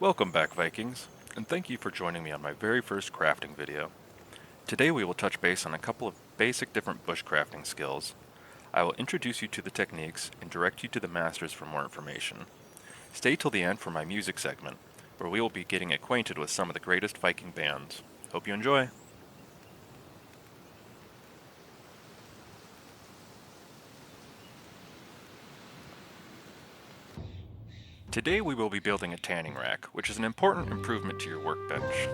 Welcome back, Vikings, and thank you for joining me on my very first crafting video. Today we will touch base on a couple of basic different bushcrafting skills. I will introduce you to the techniques and direct you to the masters for more information. Stay till the end for my music segment, where we will be getting acquainted with some of the greatest Viking bands. Hope you enjoy! Today we will be building a tanning rack, which is an important improvement to your workbench.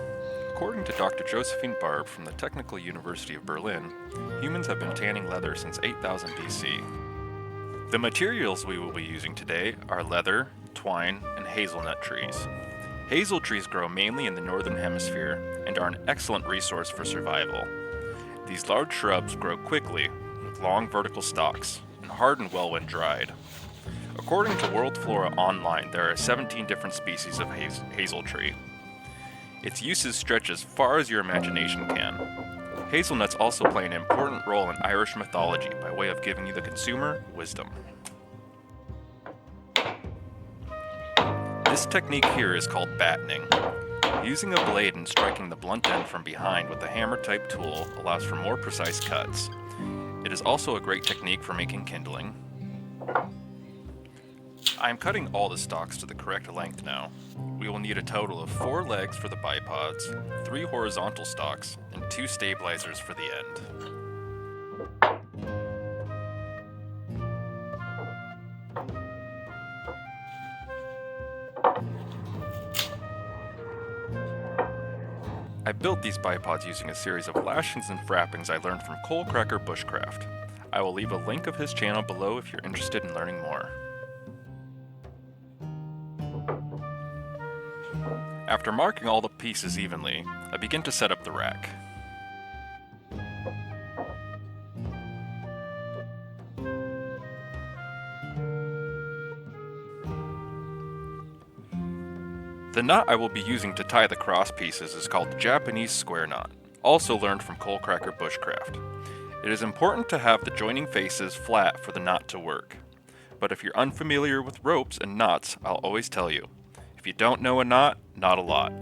According to Dr. Josephine Barb from the Technical University of Berlin, humans have been tanning leather since 8000 BC. The materials we will be using today are leather, twine, and hazelnut trees. Hazel trees grow mainly in the northern hemisphere and are an excellent resource for survival. These large shrubs grow quickly with long vertical stalks and harden well when dried. According to World Flora Online, there are 17 different species of hazel tree. Its uses stretch as far as your imagination can. Hazelnuts also play an important role in Irish mythology by way of giving you the consumer wisdom. This technique here is called battening. Using a blade and striking the blunt end from behind with a hammer-type tool allows for more precise cuts. It is also a great technique for making kindling. I am cutting all the stalks to the correct length now. We will need a total of 4 legs for the bipods, 3 horizontal stalks, and 2 stabilizers for the end. I built these bipods using a series of lashings and frappings I learned from Coal Cracker Bushcraft. I will leave a link of his channel below if you're interested in learning more. After marking all the pieces evenly, I begin to set up the rack. The knot I will be using to tie the cross pieces is called the Japanese square knot, also learned from Coal Cracker Bushcraft. It is important to have the joining faces flat for the knot to work. But if you're unfamiliar with ropes and knots, I'll always tell you. If you don't know a knot, not a lot.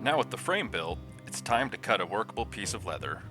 Now with the frame built, it's time to cut a workable piece of leather.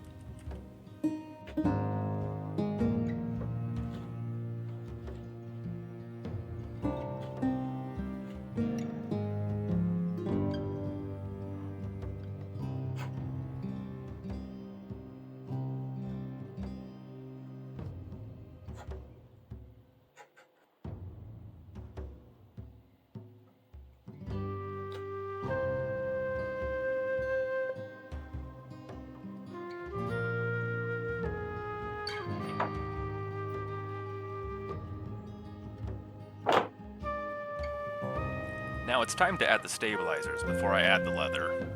Now it's time to add the stabilizers before I add the leather.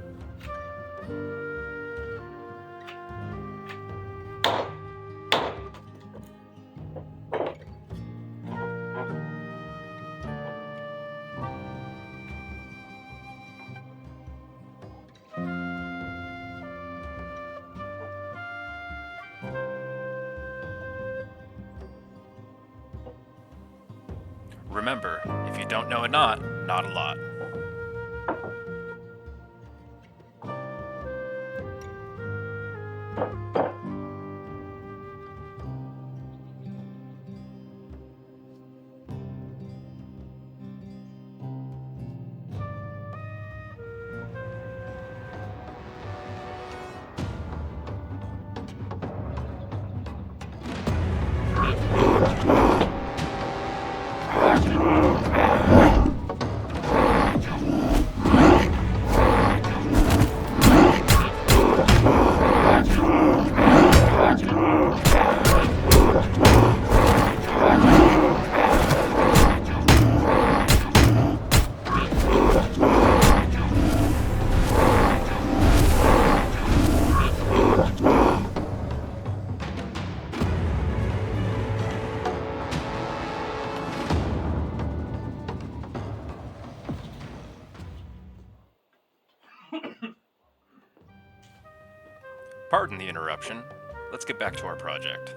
Remember, if you don't know a knot, not a lot. Pardon the interruption. Let's get back to our project.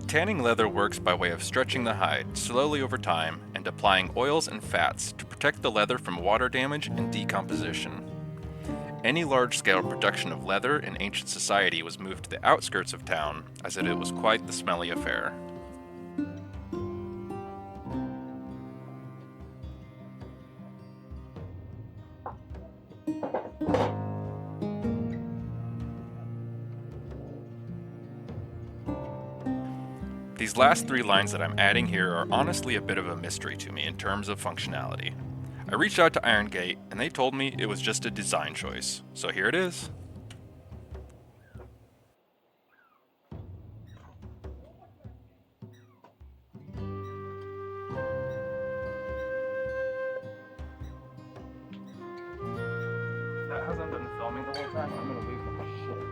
Tanning leather works by way of stretching the hide slowly over time and applying oils and fats to protect the leather from water damage and decomposition. Any large-scale production of leather in ancient society was moved to the outskirts of town, as it was quite the smelly affair. These last 3 lines that I'm adding here are honestly a bit of a mystery to me in terms of functionality. I reached out to Iron Gate and they told me it was just a design choice, so here it is. That hasn't been filming the whole time. I'm gonna lose my shit.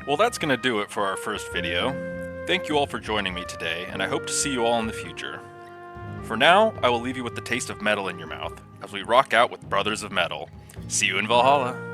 Well, that's gonna do it for our first video. Thank you all for joining me today, and I hope to see you all in the future. For now, I will leave you with the taste of metal in your mouth, as we rock out with Brothers of Metal. See you in Valhalla!